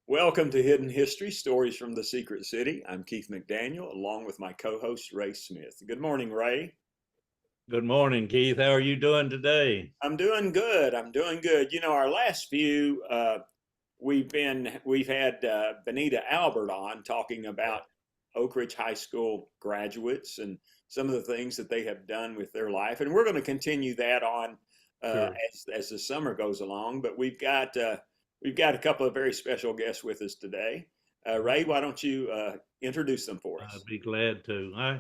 Welcome to Hidden History, Stories from the Secret City. I'm Keith McDaniel, along with my co-host, Ray Smith. Good morning, Ray. Good morning, Keith. How are you doing today? I'm doing good. I'm doing good. Our last few, we've had Benita Albert on talking about Oak Ridge High School graduates and some of the things that they have done with their life, and we're going to continue that on Sure. as the summer goes along. But we've got a couple of very special guests with us today. Ray, why don't you introduce them for us? I'd be glad to.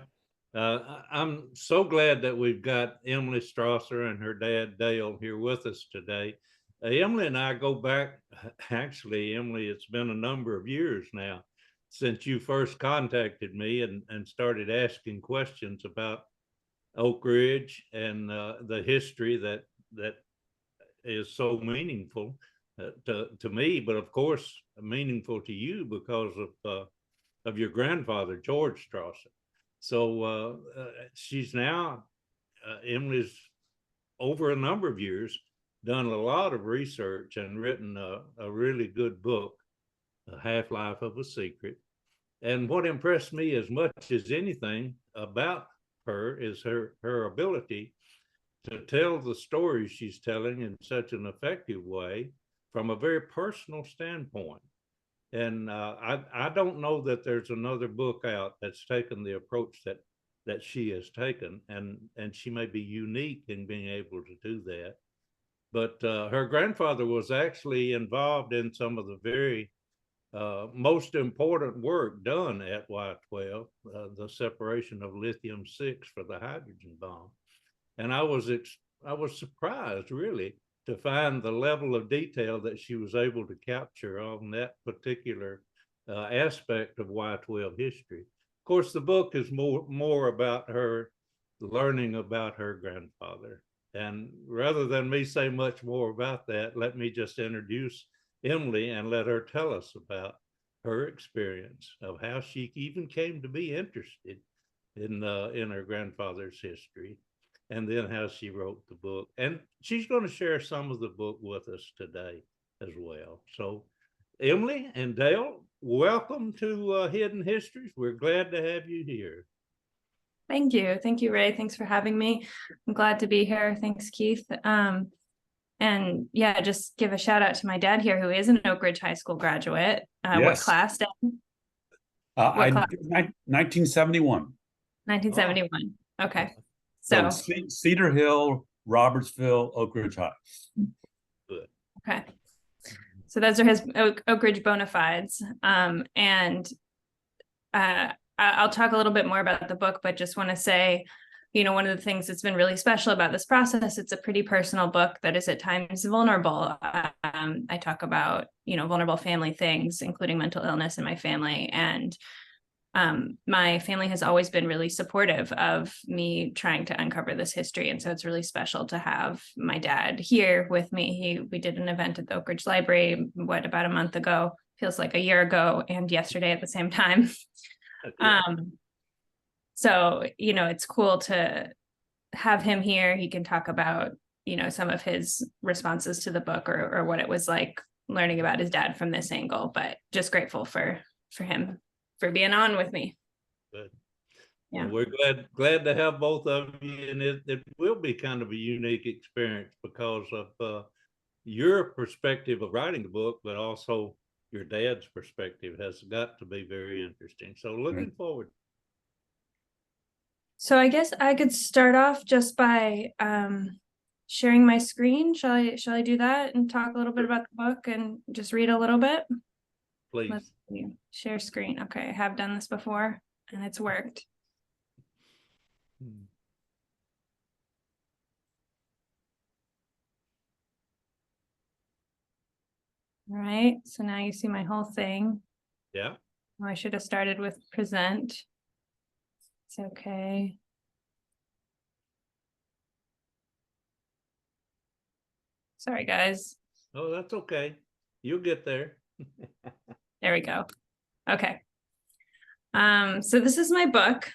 I'm so glad that we've got Emily Strasser and her dad Dale here with us today. Emily and I go back, actually, Emily, it's been a number of years now since you first contacted me and started asking questions about Oak Ridge and the history that is so meaningful to me, but of course meaningful to you because of your grandfather, George Strasser. So she's now, Emily's over a number of years done a lot of research and written a really good book, The Half-Life of a Secret. And what impressed me as much as anything about her is her ability to tell the stories she's telling in such an effective way from a very personal standpoint. And I don't know that there's another book out that's taken the approach that she has taken, and she may be unique in being able to do that. But her grandfather was actually involved in some of the very most important work done at Y-12, the separation of lithium-6 for the hydrogen bomb. And I was surprised, really, to find the level of detail that she was able to capture on that particular aspect of Y-12 history. Of course, the book is more about her learning about her grandfather. And rather than me say much more about that, let me just introduce Emily and let her tell us about her experience of how she even came to be interested in her grandfather's history, and then how she wrote the book. And she's going to share some of the book with us today as well. So Emily and Dale, welcome to Hidden Histories. We're glad to have you here. Thank you. Thank you, Ray. Thanks for having me. I'm glad to be here. Thanks, Keith. And yeah, just give a shout out to my dad here, who is an Oak Ridge High School graduate. What Yes. class, Dad? What class? 1971. 1971. Okay. So Cedar Hill, Robertsville, Oak Ridge High. Good. Okay. So those are his Oak Ridge bona fides. And I'll talk a little bit more about the book, but just want to say, one of the things that's been really special about this process, it's a pretty personal book that is at times vulnerable. I talk about, vulnerable family things, including mental illness in my family. And my family has always been really supportive of me trying to uncover this history. And so it's really special to have my dad here with me. We did an event at the Oak Ridge Library, about a month ago, feels like a year ago, and yesterday at the same time. So, it's cool to have him here. He can talk about, some of his responses to the book or what it was like learning about his dad from this angle, but just grateful for him for being on with me. Good. Yeah. Well, we're glad to have both of you, and it will be kind of a unique experience because of your perspective of writing the book, but also your dad's perspective has got to be very interesting. So looking forward. So I guess I could start off just by sharing my screen. Shall I do that and talk a little bit about the book and just read a little bit? Please. Let's see. Share screen. Okay, I have done this before and it's worked. All right, so now you see my whole thing. Yeah. Oh, I should have started with present. It's okay. Sorry, guys. Oh, that's okay. You'll get there. There we go. Okay. So this is my book,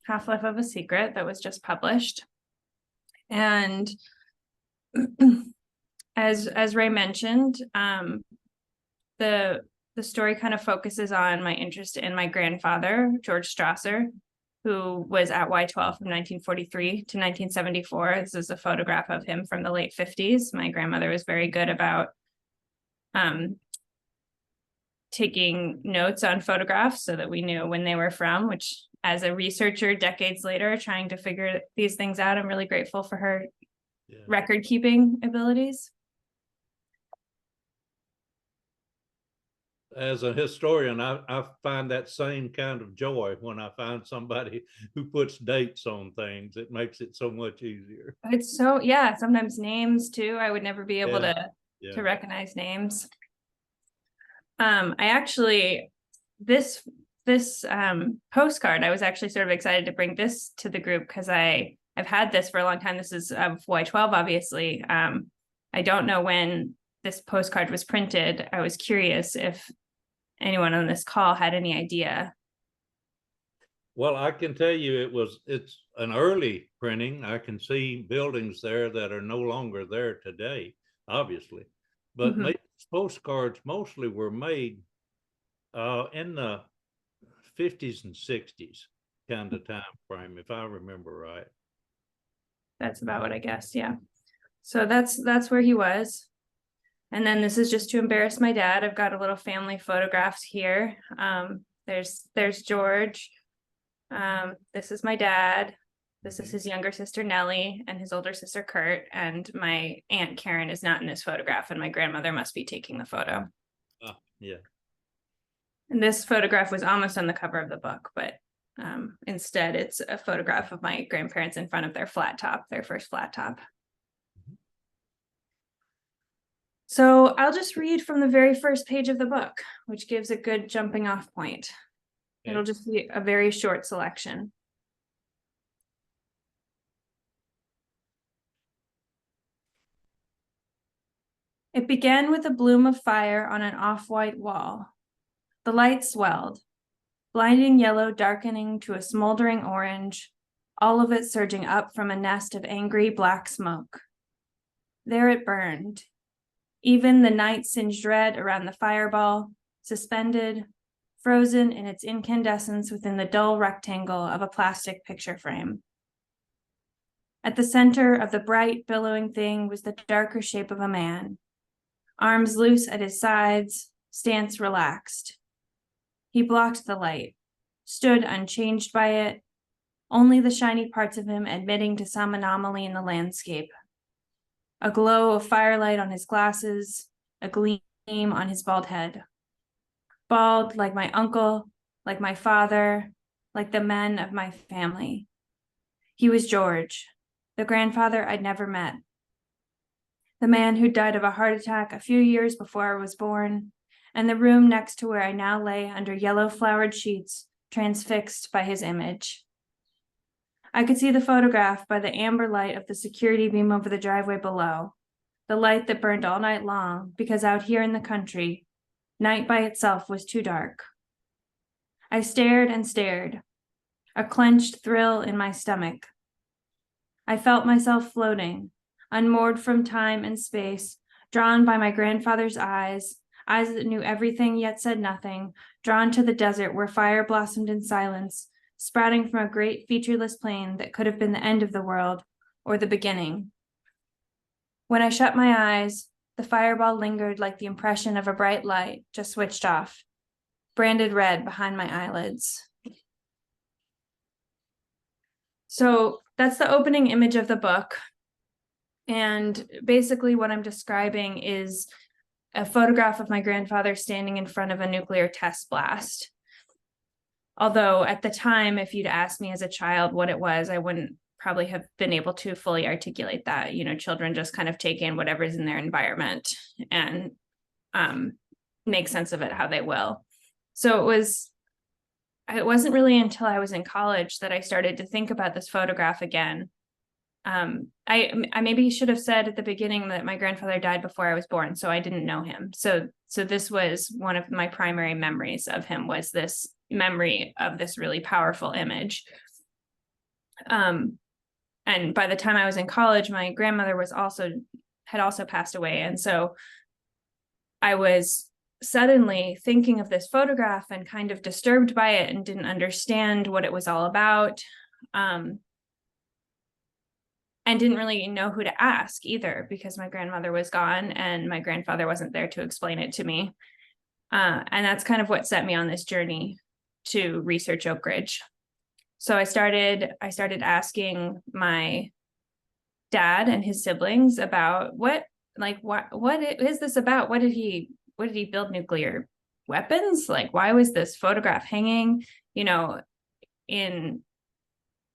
Half-Life of a Secret, that was just published. And as Ray mentioned, the the story kind of focuses on my interest in my grandfather, George Strasser, who was at Y-12 from 1943 to 1974. This is a photograph of him from the late 50s. My grandmother was very good about taking notes on photographs so that we knew when they were from, which as a researcher decades later, trying to figure these things out, I'm really grateful for her record keeping abilities. As a historian, I find that same kind of joy when I find somebody who puts dates on things. It makes it so much easier. It's so, yeah, sometimes names too. I would never be able to recognize names. I actually, this postcard, I was actually sort of excited to bring this to the group because I've had this for a long time. This is of Y-12, obviously. I don't know when this postcard was printed. I was curious if anyone on this call had any idea. Well, I can tell you it's an early printing. I can see buildings there that are no longer there today, obviously. But maybe postcards mostly were made in the 50s and 60s kind of time frame, if I remember right. That's about what I guessed, yeah. So that's where he was. And then this is just to embarrass my dad. I've got a little family photographs here. There's George. This is my dad. This is his younger sister, Nellie, and his older sister, Kurt. And my Aunt Karen is not in this photograph, and my grandmother must be taking the photo. Yeah. And this photograph was almost on the cover of the book, but instead it's a photograph of my grandparents in front of their flat top, their first flat top. So I'll just read from the very first page of the book, which gives a good jumping off point. Okay. It'll just be a very short selection. It began with a bloom of fire on an off-white wall. The light swelled, blinding yellow darkening to a smoldering orange, all of it surging up from a nest of angry black smoke. There it burned. Even the night singed red around the fireball, suspended, frozen in its incandescence within the dull rectangle of a plastic picture frame. At the center of the bright, billowing thing was the darker shape of a man, arms loose at his sides, stance relaxed. He blocked the light, stood unchanged by it, only the shiny parts of him admitting to some anomaly in the landscape. A glow of firelight on his glasses, a gleam on his bald head. Bald like my uncle, like my father, like the men of my family. He was George, the grandfather I'd never met. The man who died of a heart attack a few years before I was born, and the room next to where I now lay under yellow flowered sheets, transfixed by his image. I could see the photograph by the amber light of the security beam over the driveway below, the light that burned all night long, because out here in the country, night by itself was too dark. I stared and stared, a clenched thrill in my stomach. I felt myself floating, unmoored from time and space, drawn by my grandfather's eyes that knew everything yet said nothing, drawn to the desert where fire blossomed in silence, sprouting from a great featureless plain that could have been the end of the world or the beginning. When I shut my eyes, the fireball lingered like the impression of a bright light just switched off, branded red behind my eyelids. So that's the opening image of the book. And basically what I'm describing is a photograph of my grandfather standing in front of a nuclear test blast. Although at the time, if you'd asked me as a child what it was, I wouldn't probably have been able to fully articulate that. You know, children just kind of take in whatever's in their environment and make sense of it how they will. So it wasn't really until I was in college that I started to think about this photograph again. I maybe should have said at the beginning that my grandfather died before I was born, so I didn't know him. So this was one of my primary memories of him, was this memory of this really powerful image. And by the time I was in college, my grandmother had also passed away. And so I was suddenly thinking of this photograph and kind of disturbed by it and didn't understand what it was all about. And didn't really know who to ask either, because my grandmother was gone and my grandfather wasn't there to explain it to me. And that's kind of what set me on this journey to research Oak Ridge. So I started asking my dad and his siblings about what is this about? What did he build nuclear weapons? Like, why was this photograph hanging, in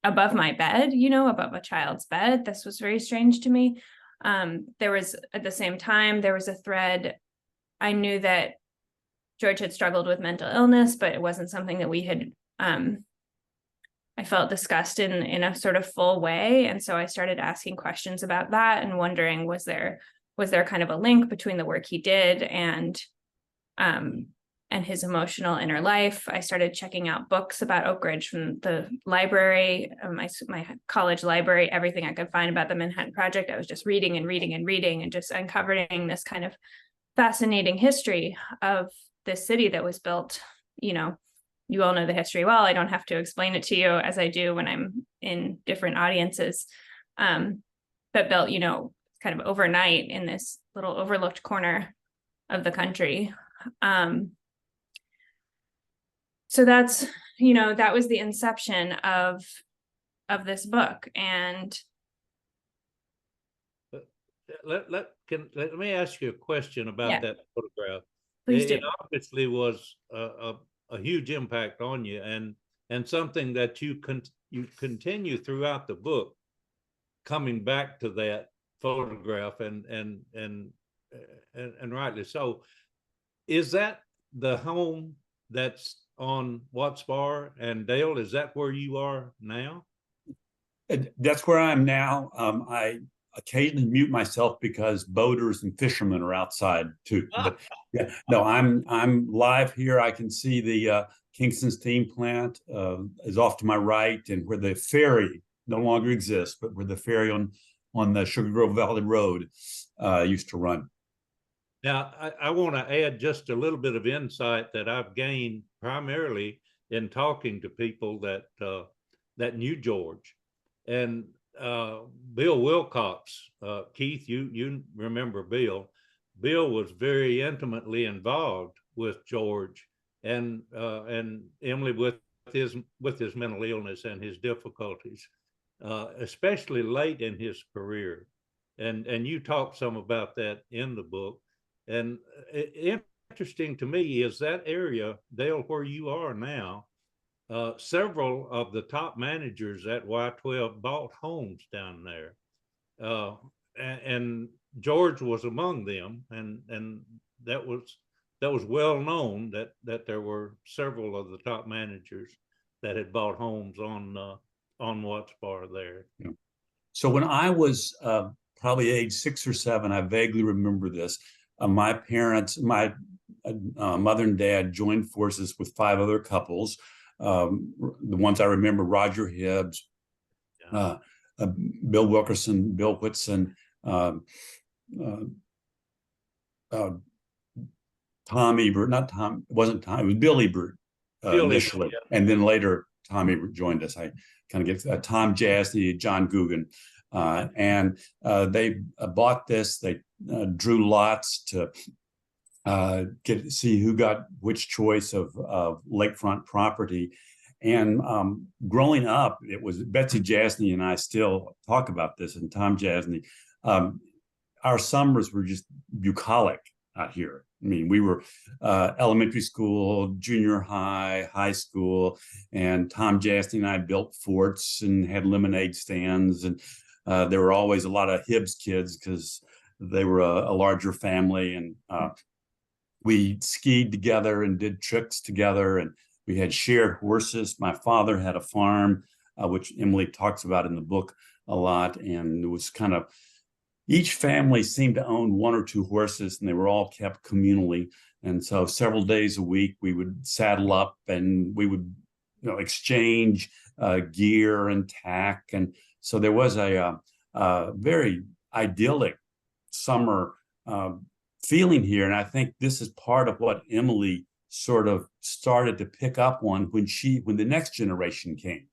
above my bed, above a child's bed? This was very strange to me. There was, at the same time, there was a thread. I knew that George had struggled with mental illness, but it wasn't something that we had, I felt, discussed in a sort of full way. And so I started asking questions about that and wondering, was there kind of a link between the work he did and his emotional inner life. I started checking out books about Oak Ridge from the library, my college library, everything I could find about the Manhattan Project. I was just reading and reading and reading and just uncovering this kind of fascinating history of this city that was built. You all know the history well. I don't have to explain it to you, as I do when I'm in different audiences, but built, kind of overnight in this little overlooked corner of the country. So that's, that was the inception of this book. And let me ask you a question about that photograph. Please do. It obviously was a huge impact on you, and something that you continue throughout the book, coming back to that photograph, and rightly so. Is that the home that's on Watts Bar and Dale? Is that where you are now? That's where I am now. I occasionally mute myself because boaters and fishermen are outside too. But yeah, no, I'm live here. I can see the Kingston Steam Plant is off to my right, and where the ferry no longer exists, but where the ferry on the Sugar Grove Valley Road used to run. Now, I want to add just a little bit of insight that I've gained primarily in talking to people that knew George. And Bill Wilcox, Keith, you remember Bill. Bill was very intimately involved with George and Emily with his mental illness and his difficulties, especially late in his career. And you talked some about that in the book. And interesting to me is that area, Dale, where you are now, several of the top managers at Y12 bought homes down there. And George was among them. And that was well known that there were several of the top managers that had bought homes on Watts Bar there. Yeah. So when I was probably age 6 or 7, I vaguely remember this. My parents, my mother and dad joined forces with 5 other couples. The ones I remember: Roger Hibbs, Bill Wilkerson, Bill Whitson, Tom Ebert, not Tom, it wasn't Tom, it was Bill Ebert initially. Ebert, yeah. And then later Tom Ebert joined us. I kind of get Tom Jasny, John Guggen. And they bought this. They drew lots to see who got which choice of lakefront property. And growing up, it was Betsy Jasny and I still talk about this, and Tom Jasny. Our summers were just bucolic out here. I mean, we were elementary school, junior high, high school, and Tom Jasny and I built forts and had lemonade stands. And there were always a lot of Hibbs kids because they were a larger family. And we skied together and did tricks together. And we had shared horses. My father had a farm, which Emily talks about in the book a lot. And it was kind of, each family seemed to own 1 or 2 horses, and they were all kept communally. And so several days a week, we would saddle up and we would, exchange gear and tack. And so there was a very idyllic summer feeling here. And I think this is part of what Emily sort of started to pick up on when the next generation came.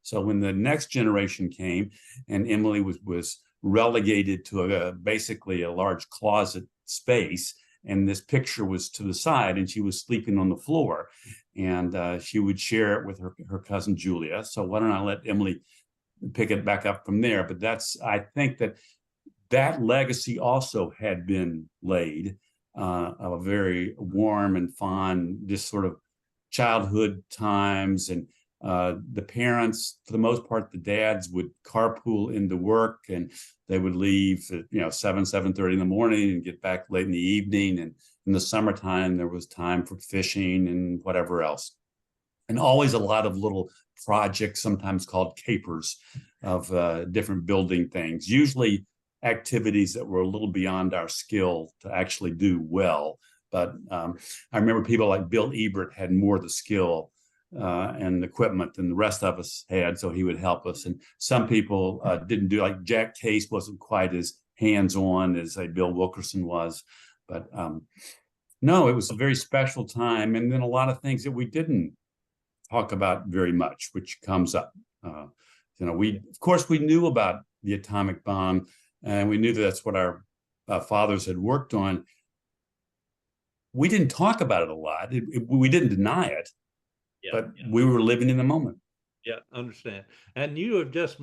So when the next generation came and Emily was relegated to basically a large closet space, and this picture was to the side and she was sleeping on the floor, and she would share it with her cousin Julia. So why don't I let Emily pick it back up from there? But I think that legacy also had been laid, of a very warm and fond, just sort of childhood times. And the parents, for the most part, the dads would carpool into work, and they would leave at 7:30 in the morning and get back late in the evening. And in the summertime, there was time for fishing and whatever else. And always a lot of little projects, sometimes called capers, of different building things, usually activities that were a little beyond our skill to actually do well. But I remember people like Bill Ebert had more of the skill and equipment than the rest of us had, so he would help us. And some people didn't do, like Jack Case wasn't quite as hands-on as Bill Wilkerson was. But no, it was a very special time. And then a lot of things that we didn't talk about very much, which comes up. Of course, we knew about the atomic bomb, and we knew that's what our fathers had worked on. We didn't talk about it a lot. We didn't deny it, but we were living in the moment. Yeah, understand. And you have just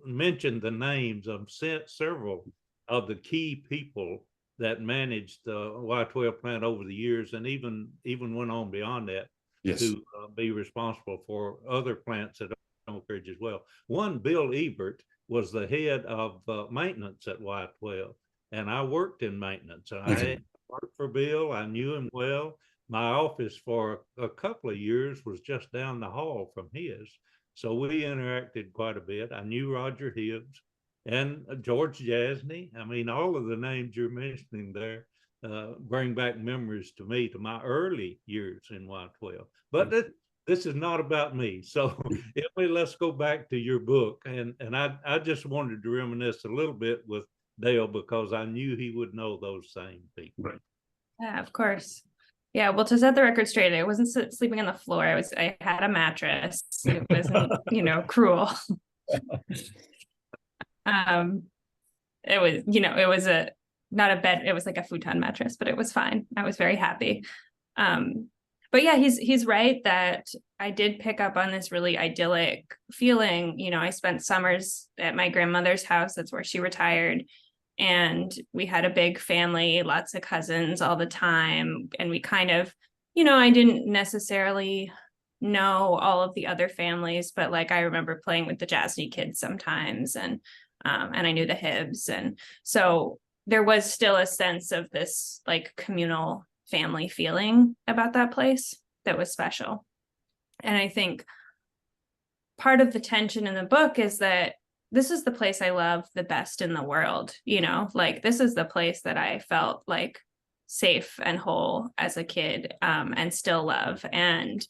mentioned the names of several of the key people that managed the Y-12 plant over the years, and even went on beyond that. Yes. To be responsible for other plants at Oak Ridge as well. One, Bill Ebert, was the head of maintenance at Y-12, and I worked in maintenance. I worked for Bill. I knew him well. My office for a couple of years was just down the hall from his, so we interacted quite a bit. I knew Roger Hibbs and George Jasny. I mean, all of the names you're mentioning there bring back memories to me, to my early years in Y-12. But this is not about me. So Emily, let's go back to your book. And I just wanted to reminisce a little bit with Dale, because I knew he would know those same people. Right. Yeah, of course. Yeah, well, to set the record straight, I wasn't sleeping on the floor. I had a mattress. It wasn't, cruel. It was, it was not a bed, it was like a futon mattress, but it was fine. I was very happy. But yeah, he's right that I did pick up on this really idyllic feeling. I spent summers at my grandmother's house. That's where she retired. And we had a big family, lots of cousins all the time. And we kind of, I didn't necessarily know all of the other families, but like I remember playing with the Jasny kids sometimes, and I knew the Hibbs. And so there was still a sense of this like communal family feeling about that place that was special. And I think part of the tension in the book is that this is the place I love the best in the world, like this is the place that I felt like safe and whole as a kid, and still love. And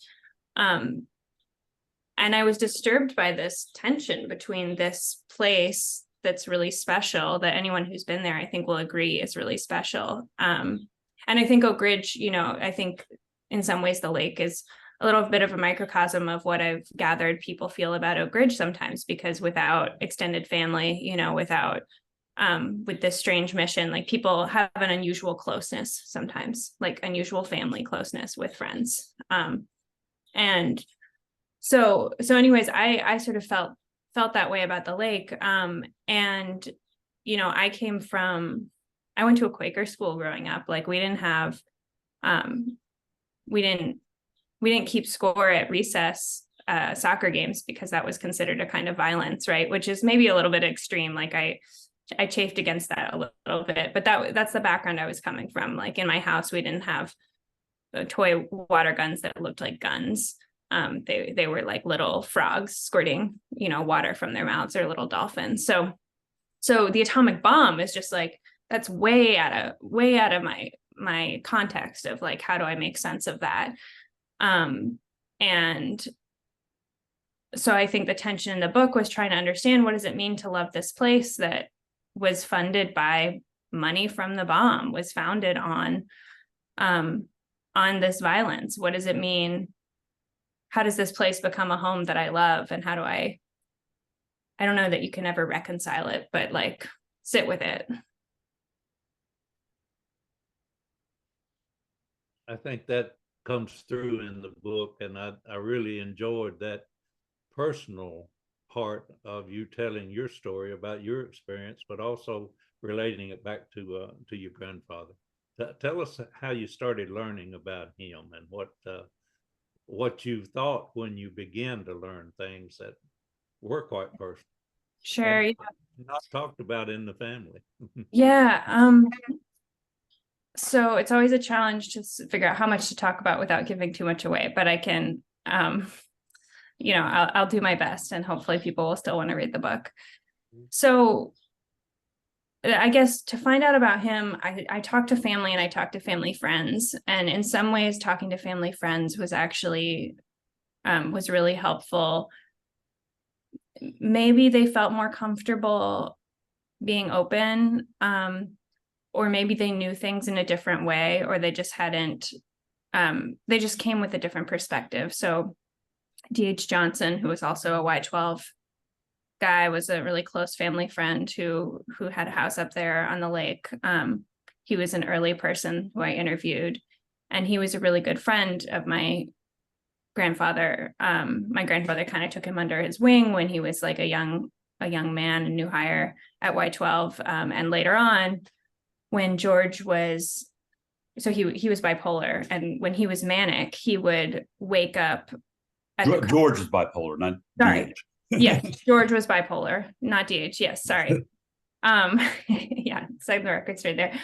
I was disturbed by this tension between this place that's really special, that anyone who's been there, I think, will agree is really special. And I think Oak Ridge, I think in some ways the lake is a little bit of a microcosm of what I've gathered people feel about Oak Ridge sometimes, because without extended family, without with this strange mission, like people have an unusual closeness sometimes, like unusual family closeness with friends. And so anyways, I sort of felt that way about the lake. And, I went to a Quaker school growing up. Like we didn't have, we didn't keep score at recess soccer games, because that was considered a kind of violence, right? Which is maybe a little bit extreme. Like I chafed against that a little bit, but that's the background I was coming from. Like in my house, we didn't have toy water guns that looked like guns. They were like little frogs squirting, water from their mouths, or little dolphins. So the atomic bomb is just like, that's way out of my context of like, how do I make sense of that? And so I think the tension in the book was trying to understand, what does it mean to love this place that was funded by money from the bomb was founded on this violence. What does it mean? How does this place become a home that I love? And how do I don't know that you can ever reconcile it, but like sit with it. I think that comes through in the book, and I really enjoyed that personal part of you telling your story about your experience, but also relating it back to your grandfather. Tell us how you started learning about him and what you thought when you began to learn things that were quite personal. Sure. Yeah. Not talked about in the family. Yeah. So it's always a challenge to figure out how much to talk about without giving too much away, but I can, I'll do my best, and hopefully people will still want to read the book. So I guess to find out about him, I talked to family and I talked to family friends, and in some ways talking to family friends was actually was really helpful. Maybe they felt more comfortable being open, or maybe they knew things in a different way, or they just hadn't, they just came with a different perspective. So D.H. Johnson, who was also a Y12 guy, was a really close family friend who had a house up there on the lake. He was an early person who I interviewed, and he was a really good friend of my grandfather. My grandfather kind of took him under his wing when he was like a young man, a new hire at Y12. And later on, when George was, so he was bipolar, and when he was manic, he would wake up. George is bipolar, not sorry. DH. Yes, George was bipolar, not DH. Yes, sorry. Yeah, cite the records right there.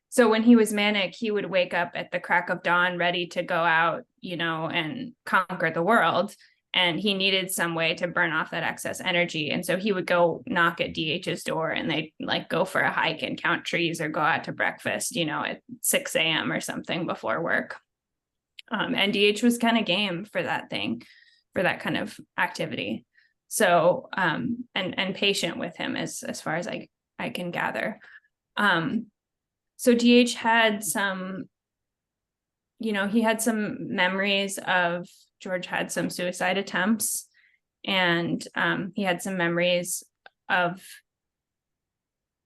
So when he was manic, he would wake up at the crack of dawn, ready to go out, and conquer the world. And he needed some way to burn off that excess energy. And so he would go knock at DH's door, and they'd like go for a hike and count trees, or go out to breakfast, at 6 a.m. or something before work. And DH was kind of game for that kind of activity. So, and patient with him as far as I can gather. So DH had some, he had some memories of, George had some suicide attempts, and he had some memories of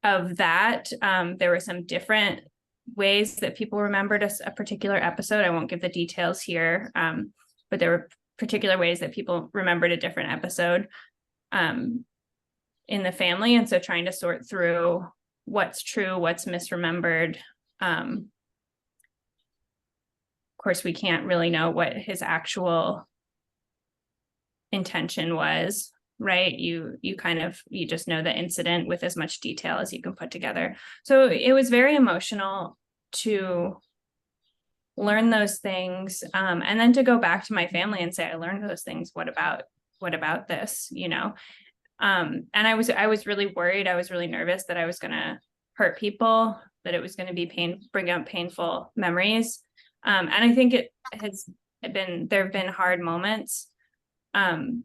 that. There were some different ways that people remembered a particular episode. I won't give the details here, but there were particular ways that people remembered a different episode in the family. And so trying to sort through what's true, what's misremembered. Of course, we can't really know what his actual intention was, right? You just know the incident with as much detail as you can put together. So it was very emotional to learn those things, and then to go back to my family and say, I learned those things. What about this? And I was really worried. I was really nervous that I was going to hurt people, that it was going to bring up painful memories. And I think there have been hard moments. One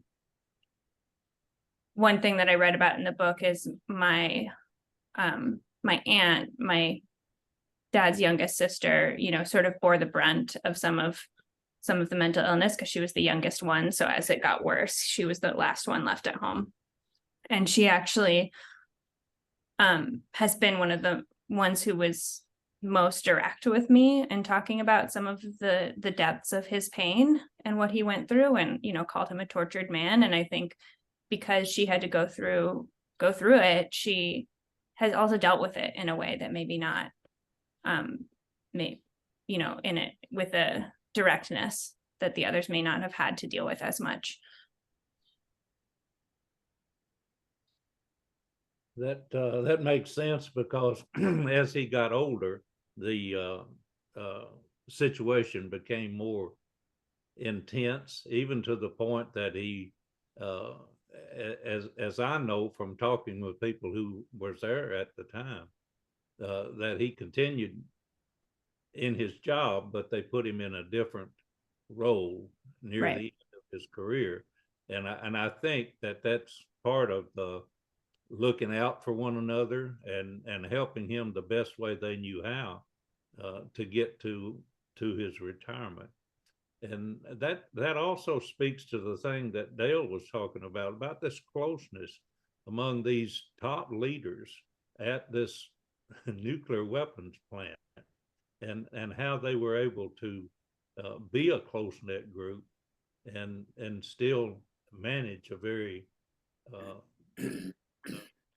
thing that I read about in the book is my aunt, my dad's youngest sister, sort of bore the brunt of some of the mental illness because she was the youngest one. So as it got worse, she was the last one left at home. And she actually has been one of the ones who was most direct with me and talking about some of the depths of his pain and what he went through, and called him a tortured man. And I think because she had to go through it, she has also dealt with it in a way that maybe not in it with a directness that the others may not have had to deal with as much. That makes sense, because as he got older, the situation became more intense, even to the point that he, as I know from talking with people who was there at the time, that he continued in his job, but they put him in a different role near Right. the end of his career. And I think that that's part of the looking out for one another and helping him the best way they knew how to get to his retirement. And that also speaks to the thing that Dale was talking about this closeness among these top leaders at this nuclear weapons plant, and how they were able to be a close-knit group and still manage a very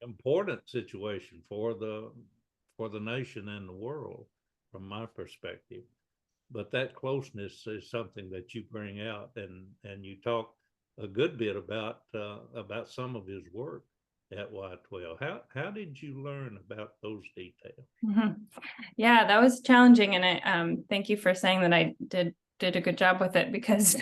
important situation for the nation and the world, from my perspective. But that closeness is something that you bring out, and you talk a good bit about some of his work at Y-12. How did you learn about those details? Mm-hmm. Yeah, that was challenging, and I thank you for saying that I did a good job with it, because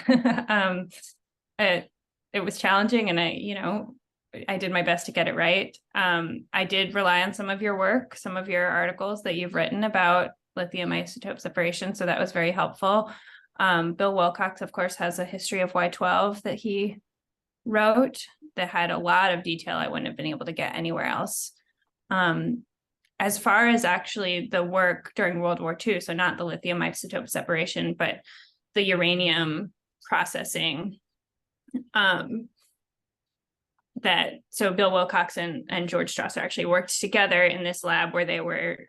it was challenging, and I did my best to get it right. I did rely on some of your work, some of your articles that you've written about lithium isotope separation, so that was very helpful. Bill Wilcox, of course, has a history of Y-12 that he wrote that had a lot of detail I wouldn't have been able to get anywhere else. As far as actually the work during World War II, so not the lithium isotope separation, but the uranium processing, so Bill Wilcox and George Strasser actually worked together in this lab where they were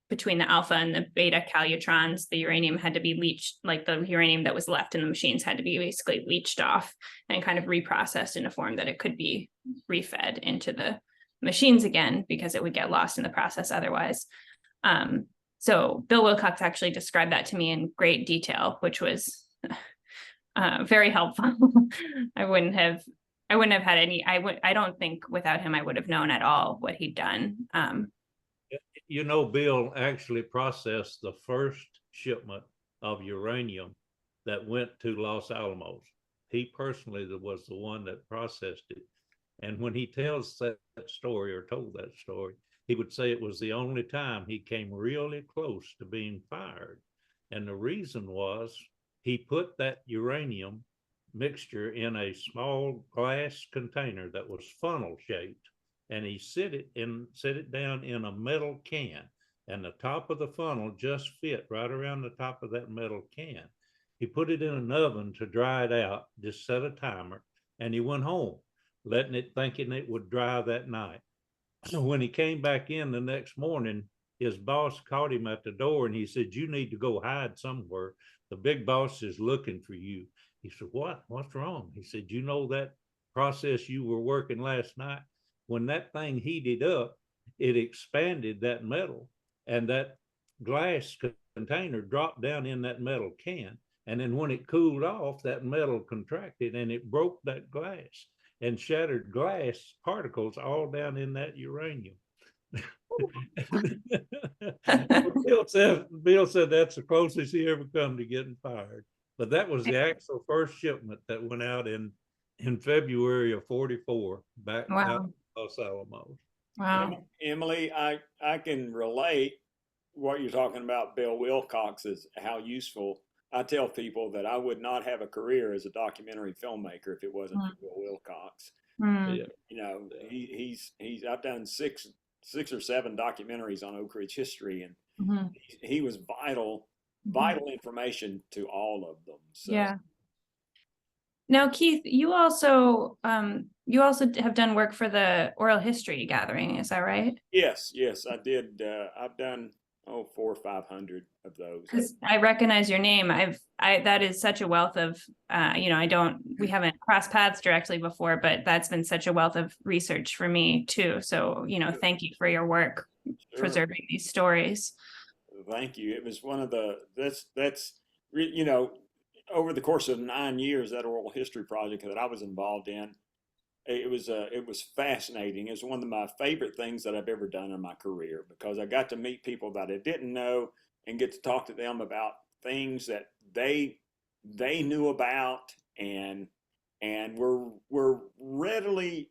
between the alpha and the beta calutrons. The uranium had to be leached, like the uranium that was left in the machines had to be basically leached off and kind of reprocessed in a form that it could be refed into the machines again, because it would get lost in the process otherwise. So Bill Wilcox actually described that to me in great detail, which was very helpful. I wouldn't have had any, I don't think without him, I would have known at all what he'd done. Bill actually processed the first shipment of uranium that went to Los Alamos. He personally was the one that processed it. And when he tells that story, or told that story, he would say it was the only time he came really close to being fired. And the reason was he put that uranium mixture in a small glass container that was funnel shaped, and he set it down in a metal can, and the top of the funnel just fit right around the top of that metal can. He put it in an oven to dry it out, just set a timer, and he went home, thinking it would dry that night. So when he came back in the next morning, his boss caught him at the door, and he said, "You need to go hide somewhere. The big boss is looking for you." He said, "What's wrong?" He said, "You know that process you were working last night? When that thing heated up, it expanded that metal, and that glass container dropped down in that metal can. And then when it cooled off, that metal contracted, and it broke that glass and shattered glass particles all down in that uranium." Bill said that's the closest he ever come to getting fired. But that was the actual first shipment that went out in February of '44 back out of Los Alamos. Wow. Emily, I can relate what you're talking about. Bill Wilcox is how useful. I tell people that I would not have a career as a documentary filmmaker if it wasn't for Bill Wilcox. Yeah. He's I've done six or seven documentaries on Oak Ridge history, and he was vital information to all of them. So. Yeah. Now, Keith, you also have done work for the oral history gathering, is that right? Yes, I did. I've done 400 or 500 of those. Because I recognize your name. That is such a wealth of we haven't crossed paths directly before, but that's been such a wealth of research for me too. So, thank you for your work preserving these stories. Thank you. It was one of that's over the course of 9 years, that oral history project that I was involved in, it was fascinating. It's one of my favorite things that I've ever done in my career, because I got to meet people that I didn't know and get to talk to them about things that they knew about and were readily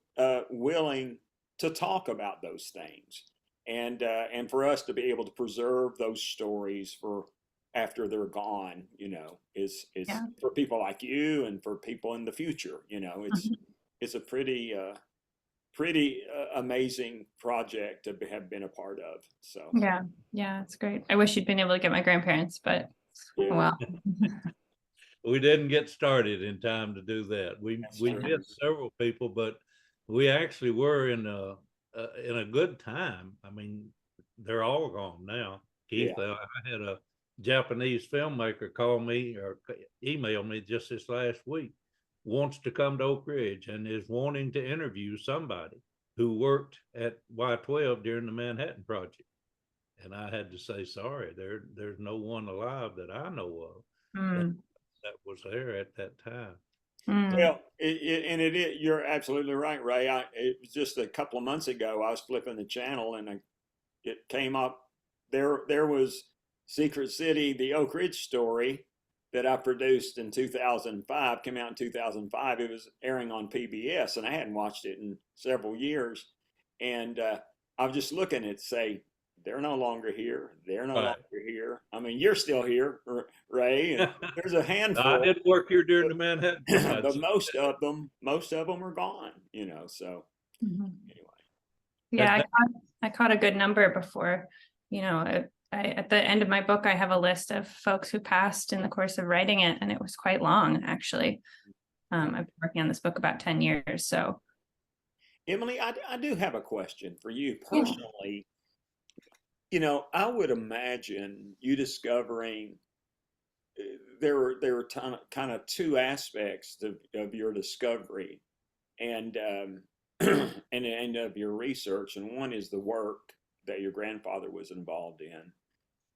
willing to talk about those things, and for us to be able to preserve those stories for after they're gone, is for people like you and for people in the future, it's a pretty pretty amazing project to have been a part of. So Yeah, it's great. I wish you'd been able to get my grandparents, but yeah, well. We didn't get started in time to do that. We true. missed several people, but we actually were in a good time. I mean, they're all gone now. Keith, Yeah. I had a Japanese filmmaker call me or email me just this last week, wants to come to Oak Ridge and is wanting to interview somebody who worked at Y12 during the Manhattan Project. And I had to say, sorry, there's no one alive that I know of that was there at that time. Well, you're absolutely right, Ray. It was just a couple of months ago, I was flipping the channel and it came up. There was Secret City, the Oak Ridge story that I produced in 2005, came out in 2005. It was airing on PBS, and I hadn't watched it in several years. And I was just looking at, say, they're no longer here. They're no longer here. I mean, you're still here, Ray. And there's a handful. I did work here during the Manhattan, but most of them are gone. So anyway. Yeah, I caught a good number before. At the end of my book, I have a list of folks who passed in the course of writing it, and it was quite long, actually. I've been working on this book about 10 years. So, Emily, I do have a question for you personally. I would imagine you discovering there were kind of two aspects of your discovery and and of your research, and one is the work that your grandfather was involved in,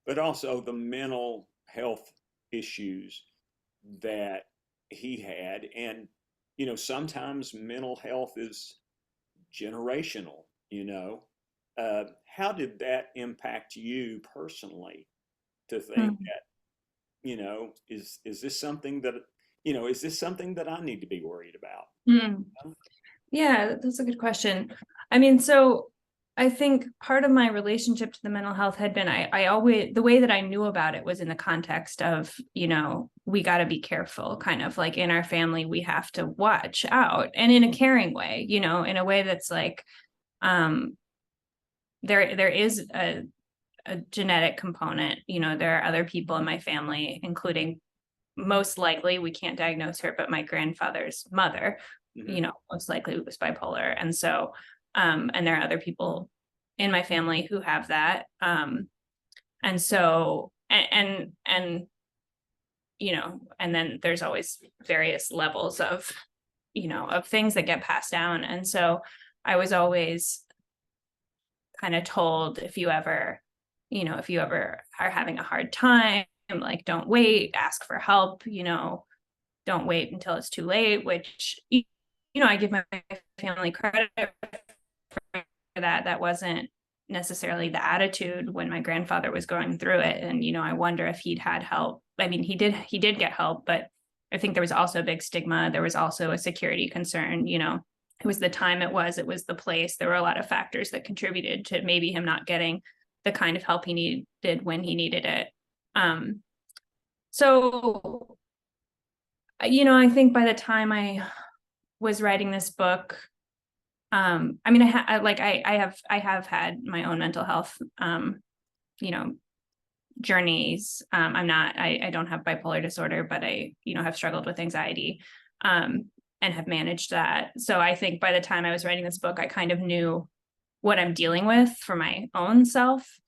but also the mental health issues that he had. And sometimes mental health is generational. How did that impact you personally to think that, is this something that, is this something that I need to be worried about? Yeah, that's a good question. I mean, so I think part of my relationship to the mental health had been, I always, the way that I knew about it was in the context of, we got to be careful, kind of like in our family, we have to watch out, and in a caring way, in a way that's like, there is a genetic component. There are other people in my family, including, most likely, we can't diagnose her, but my grandfather's mother, most likely was bipolar. And so, and there are other people in my family who have that. And so, and then there's always various levels of, of things that get passed down. And so I was always kind of told, if you ever are having a hard time, like, don't wait, ask for help, don't wait until it's too late, which, I give my family credit for that. That wasn't necessarily the attitude when my grandfather was going through it. And, I wonder if he'd had help. I mean, he did get help, but I think there was also a big stigma. There was also a security concern, it was the time, it was the place. There were a lot of factors that contributed to maybe him not getting the kind of help he needed when he needed it. So, I think by the time I was writing this book, I mean, I have had my own mental health, journeys. I don't have bipolar disorder, but I, have struggled with anxiety, and have managed that. So I think by the time I was writing this book, I kind of knew what I'm dealing with for my own self.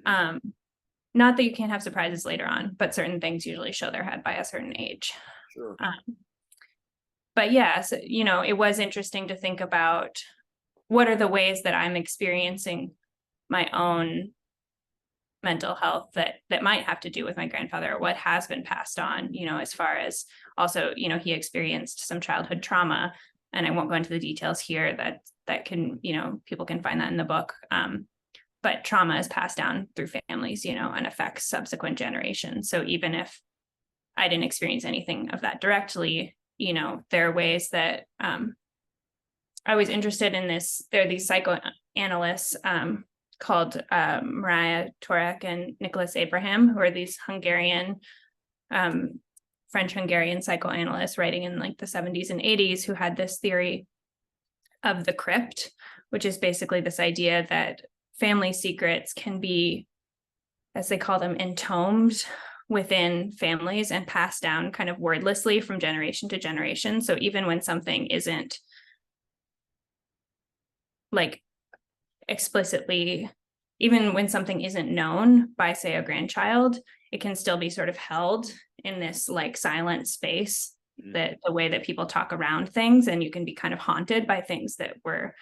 Not that you can't have surprises later on, but certain things usually show their head by a certain age. Sure. But yeah, so, it was interesting to think about what are the ways that I'm experiencing my own mental health that might have to do with my grandfather, or what has been passed on, as far as also, he experienced some childhood trauma, and I won't go into the details here, that can, people can find that in the book. But trauma is passed down through families, and affects subsequent generations. So even if I didn't experience anything of that directly, there are ways that I was interested in this. There are these psychoanalysts called Mariah Torek and Nicholas Abraham, who are these Hungarian, French-Hungarian psychoanalysts writing in like the 70s and 80s, who had this theory of the crypt, which is basically this idea that family secrets can be, as they call them, entombed within families and passed down kind of wordlessly from generation to generation. So even when something isn't like explicitly, even when something isn't known by, say, a grandchild, it can still be sort of held in this like silent space, that the way that people talk around things, and you can be kind of haunted by things that were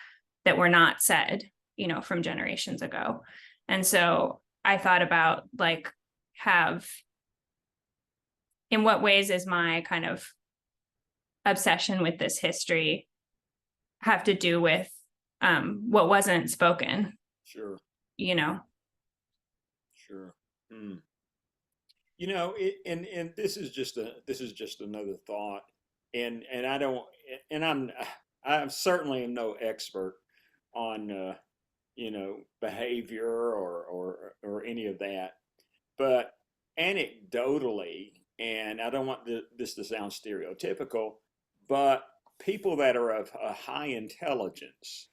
not said, you know, from generations ago. And so I thought about like, in what ways is my kind of obsession with this history have to do with what wasn't spoken? Sure. You know? Sure. You know, and this is just another thought, and I don't, and I'm certainly no expert on you know, behavior or any of that, but anecdotally, and I don't want this to sound stereotypical, but people that are of a high intelligence,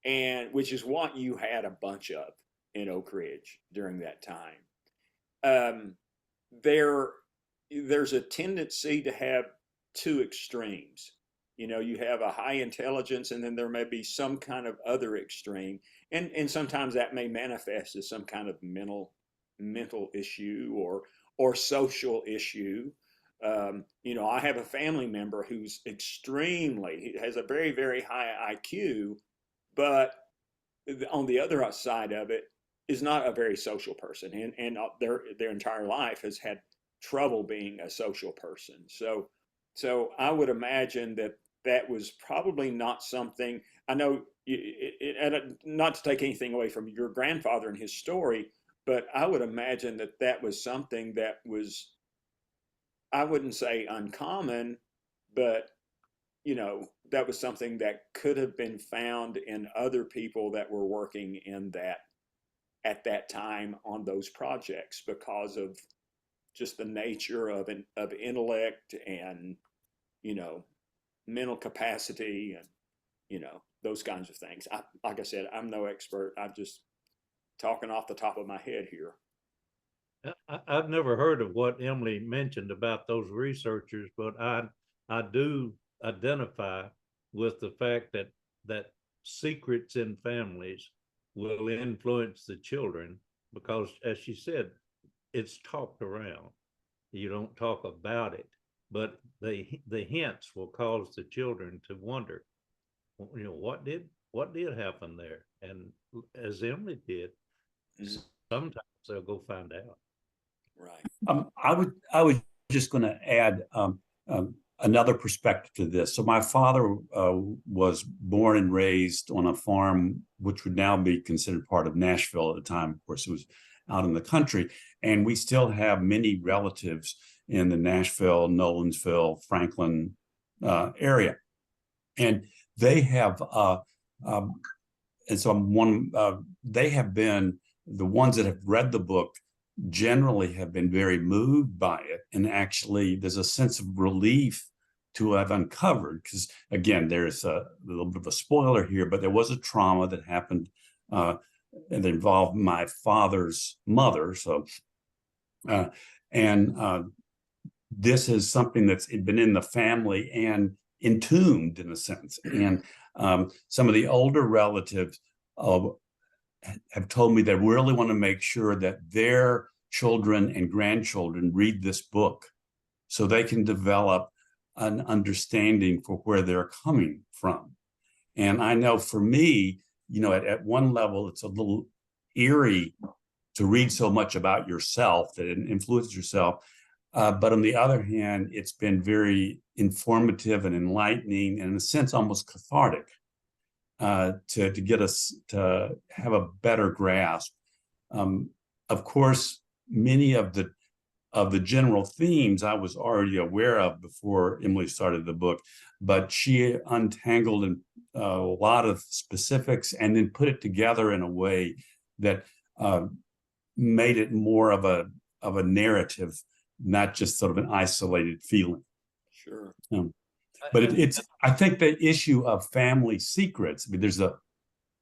and which is what you had a bunch of in Oak Ridge during that time. There's a tendency to have two extremes. You know, you have a high intelligence, and then there may be some kind of other extreme, and sometimes that may manifest as some kind of mental issue or social issue. You know, I have a family member who's he has a very, very high IQ, but on the other side of it is not a very social person, and their entire life has had trouble being a social person. So I would imagine that was probably not something. I know, not to take anything away from your grandfather and his story, but I would imagine that was something that was, I wouldn't say uncommon, but you know, that was something that could have been found in other people that were working in that at that time on those projects, because of just the nature of intellect and, you know, mental capacity and, you know, those kinds of things. Like I said, I'm no expert. I'm just talking off the top of my head here. I've never heard of what Emily mentioned about those researchers, but I do identify with the fact that secrets in families will influence the children, because, as she said, it's talked around. You don't talk about it, but the hints will cause the children to wonder, you know, what did happen there? And as Emily did, sometimes they'll go find out. Right. I was just going to add another perspective to this. So my father was born and raised on a farm which would now be considered part of Nashville at the time. Of course, it was out in the country, and we still have many relatives in the Nashville, Nolensville, Franklin area, and they have and so they have been the ones that have read the book generally have been very moved by it, and actually there's a sense of relief to have uncovered, because again, there's a little bit of a spoiler here, but there was a trauma that happened and involved my father's mother. So this is something that's been in the family and entombed in a sense, and some of the older relatives have told me they really want to make sure that their children and grandchildren read this book so they can develop an understanding for where they're coming from. And I know for me, you know, at one level, it's a little eerie to read so much about yourself that it influences yourself. But on the other hand, it's been very informative and enlightening, and in a sense, almost cathartic. To get us to have a better grasp. Of course, many of the general themes I was already aware of before Emily started the book, but she untangled a lot of specifics and then put it together in a way that made it more of a narrative, not just sort of an isolated feeling. Sure. But it's, I think the issue of family secrets, I mean, there's a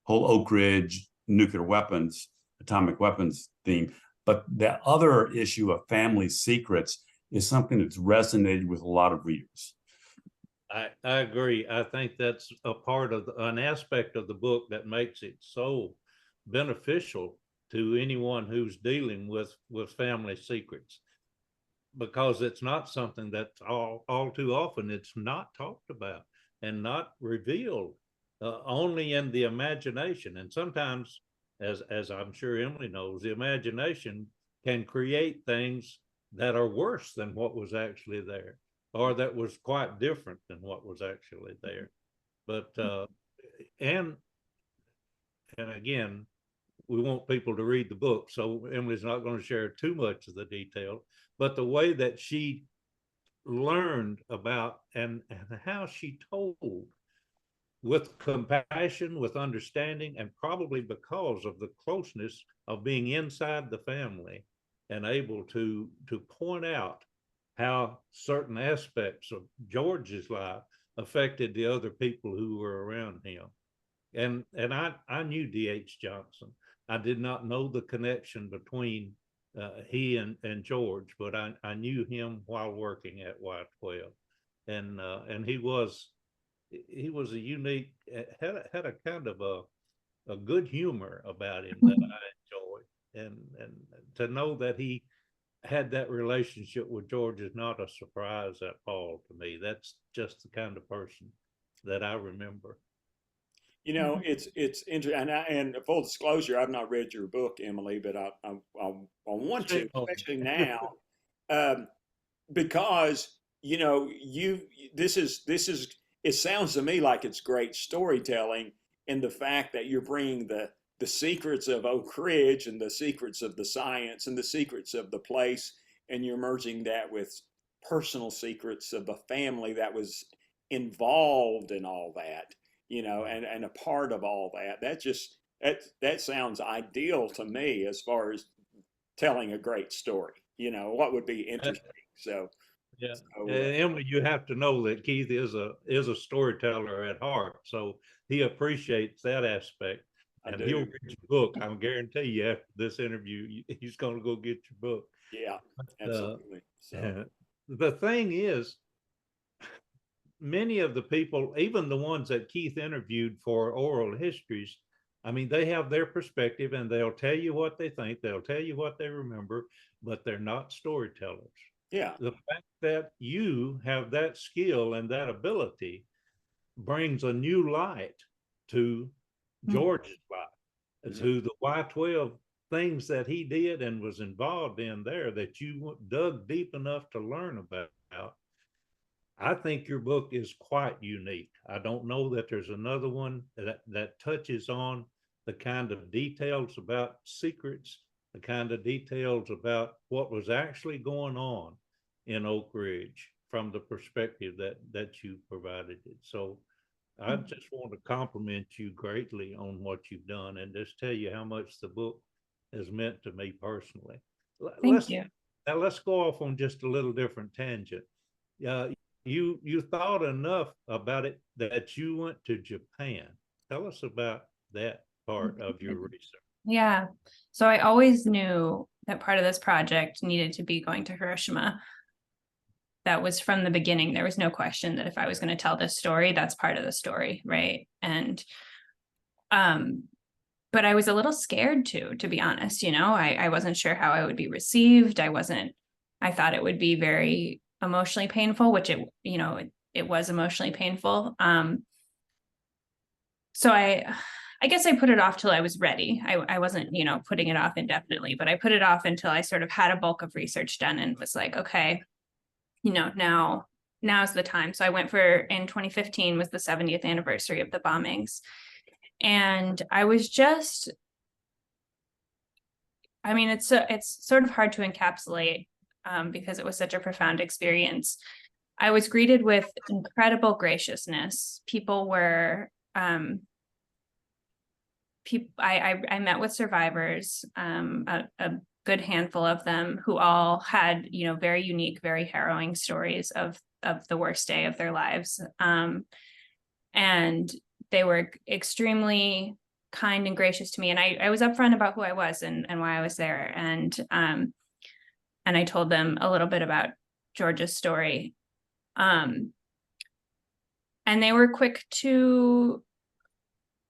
whole Oak Ridge nuclear weapons, atomic weapons theme, but the other issue of family secrets is something that's resonated with a lot of readers. I agree. I think that's a part of an aspect of the book that makes it so beneficial to anyone who's dealing with family secrets, because it's not something that's all too often it's not talked about and not revealed, only in the imagination. And sometimes, as I'm sure Emily knows, the imagination can create things that are worse than what was actually there, or that was quite different than what was actually there. But and again, we want people to read the book, so Emily's not going to share too much of the detail, but the way that she learned about and how she told with compassion, with understanding, and probably because of the closeness of being inside the family and able to point out how certain aspects of George's life affected the other people who were around him. And I knew D.H. Johnson. I did not know the connection between he and George, but I knew him while working at Y-12, and he was a unique, had a kind of a good humor about him that I enjoyed, and to know that he had that relationship with George is not a surprise at all to me. That's just the kind of person that I remember. You know, it's interesting, and full disclosure, I've not read your book, Emily, but I want to, especially now, because you know this is it sounds to me like it's great storytelling, in the fact that you're bringing the secrets of Oak Ridge and the secrets of the science and the secrets of the place, and you're merging that with personal secrets of the family that was involved in all that, you know, and a part of all that. That sounds ideal to me as far as telling a great story. You know, what would be interesting. So yeah, Emily, you have to know that Keith is a storyteller at heart, so he appreciates that aspect, and he'll read your book. I guarantee you, after this interview, he's going to go get your book. Yeah, absolutely. So the thing is, many of the people, even the ones that Keith interviewed for oral histories, I mean, they have their perspective and they'll tell you what they think, they'll tell you what they remember, but they're not storytellers. yeah, The fact that you have that skill and that ability brings a new light to George's life, to the Y-12 things that he did and was involved in there that you dug deep enough to learn about. I think your book is quite unique. I don't know that there's another one that touches on the kind of details about secrets, the kind of details about what was actually going on in Oak Ridge from the perspective that you provided it. So I just want to compliment you greatly on what you've done and just tell you how much the book has meant to me personally. Thank you. Now let's go off on just a little different tangent. You thought enough about it that you went to Japan. Tell us about that part of your research. Yeah. So I always knew that part of this project needed to be going to Hiroshima. That was from the beginning. There was no question that if I was going to tell this story, that's part of the story, right? And but I was a little scared too, to be honest. You know, I wasn't sure how I would be received. I thought it would be very emotionally painful, which it was emotionally painful. So I guess I put it off till I was ready. I wasn't, putting it off indefinitely, but I put it off until I sort of had a bulk of research done and was like, okay, now's the time. So I went in 2015 was the 70th anniversary of the bombings. And I was just, it's sort of hard to encapsulate because it was such a profound experience. I was greeted with incredible graciousness. People were, I met with survivors, a good handful of them who all had, very unique, very harrowing stories of of the worst day of their lives. And they were extremely kind and gracious to me. And I was upfront about who I was and why I was there. And I told them a little bit about George's story. And they were quick to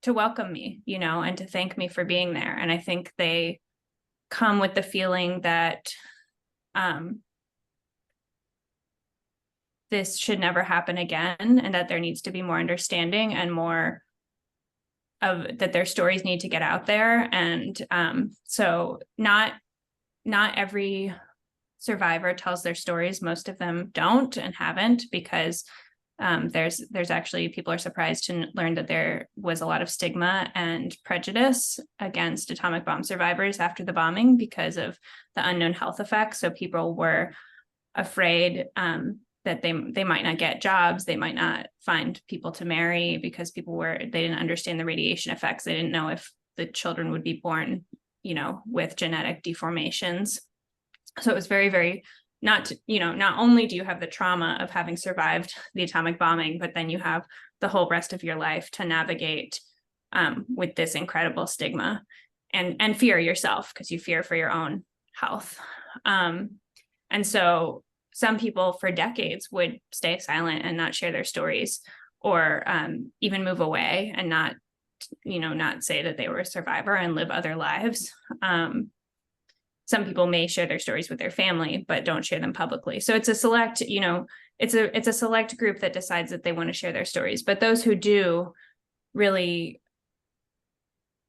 welcome me, you know, and to thank me for being there. And I think they come with the feeling that this should never happen again, and that there needs to be more understanding and more of that their stories need to get out there. And so not every survivor tells their stories. Most of them don't and haven't, because there's actually, people are surprised to learn that there was a lot of stigma and prejudice against atomic bomb survivors after the bombing because of the unknown health effects. So people were afraid that they might not get jobs, they might not find people to marry, because they didn't understand the radiation effects. They didn't know if the children would be born, you know, with genetic deformations. So it was very, very not only do you have the trauma of having survived the atomic bombing, but then you have the whole rest of your life to navigate with this incredible stigma and fear yourself, because you fear for your own health. And so some people for decades would stay silent and not share their stories, or even move away and not say that they were a survivor and live other lives. Some people may share their stories with their family, but don't share them publicly. So it's a select, it's a select group that decides that they want to share their stories. But those who do really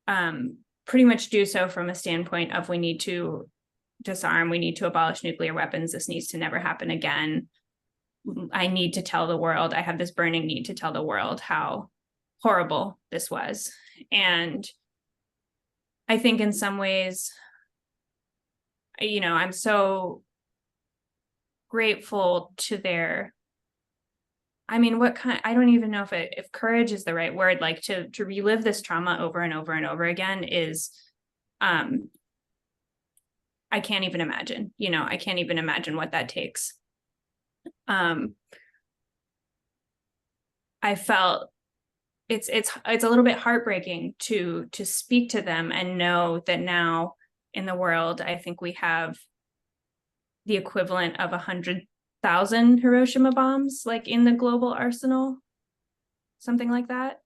pretty much do so from a standpoint of, we need to disarm, we need to abolish nuclear weapons, this needs to never happen again. I need to tell the world, I have this burning need to tell the world how horrible this was. And I think in some ways, I'm so grateful to their, I don't even know if courage is the right word, like to relive this trauma over and over and over again is, I can't even imagine, I can't even imagine what that takes. I felt it's a little bit heartbreaking to speak to them and know that now in the world, I think we have the equivalent of 100,000 Hiroshima bombs, like in the global arsenal, something like that.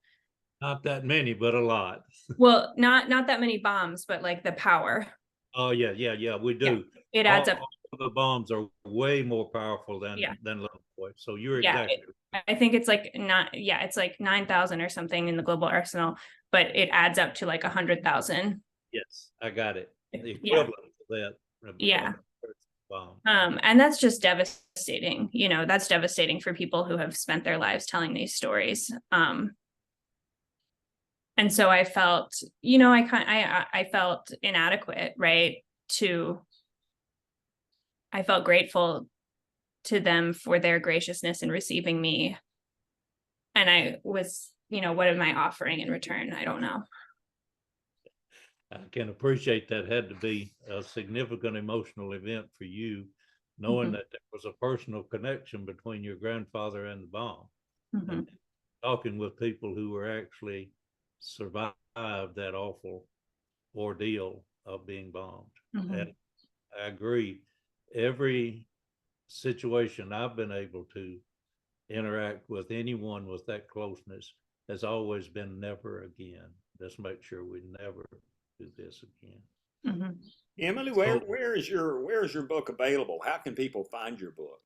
Not that many, but a lot. Well, not that many bombs, but like the power. Oh yeah, we do. Yeah, it adds up. All the bombs are way more powerful than little boy. So you're exactly. I think it's like it's like 9,000 or something in the global arsenal, but it adds up to like 100,000. Yes, I got it. The equivalent to that. Yeah. Bomb. And that's just devastating. That's devastating for people who have spent their lives telling these stories. And so I felt, I felt inadequate, right? I felt grateful to them for their graciousness in receiving me. And I was, what am I offering in return? I don't know. I can appreciate that had to be a significant emotional event for you, knowing that there was a personal connection between your grandfather and the bomb. And talking with people who were actually survived that awful ordeal of being bombed. And I agree, every situation I've been able to interact with anyone with that closeness has always been never again. Let's make sure we never do this again. Emily, where is your book available? How can people find your book?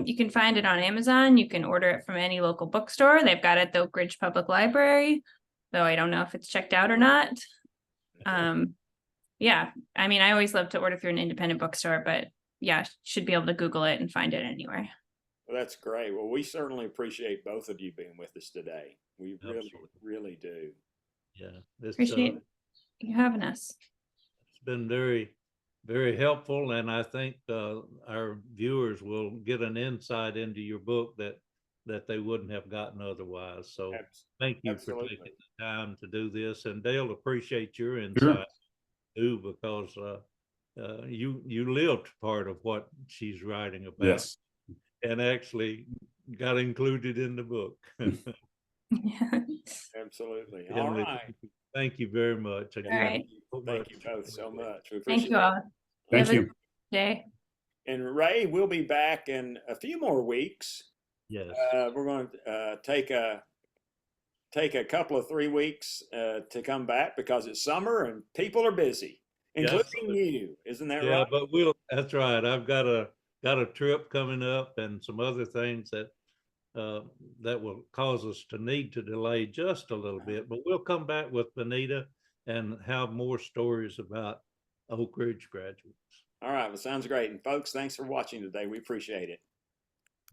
You can find it on Amazon. You can order it from any local bookstore. They've got it at the Oak Ridge Public Library, though I don't know if it's checked out or not. Yeah, I always love to order through an independent bookstore, but yeah, should be able to Google it and find it anywhere. Well, that's great. Well, we certainly appreciate both of you being with us today. We really do. Yeah, Appreciate you having us. It's been very, very helpful, and I think our viewers will get an insight into your book that they wouldn't have gotten otherwise. So thank you for taking the time to do this, and Dale, appreciate your insight too, because you lived part of what she's writing about. Yes. and actually got included in the book. Absolutely. All Emily, right. thank you very much. Again, right. Thank you both so much. We Thank appreciate you it. all. Thank Have a you. good day. And Ray, we'll be back in a few more weeks. Yes. We're going to take a couple of 3 weeks to come back because it's summer and people are busy, including you. Isn't that Yeah, right? but that's right. I've got a trip coming up and some other things that will cause us to need to delay just a little bit, but we'll come back with Benita and have more stories about Oak Ridge graduates. All right. Well, sounds great. And folks, thanks for watching today. We appreciate it.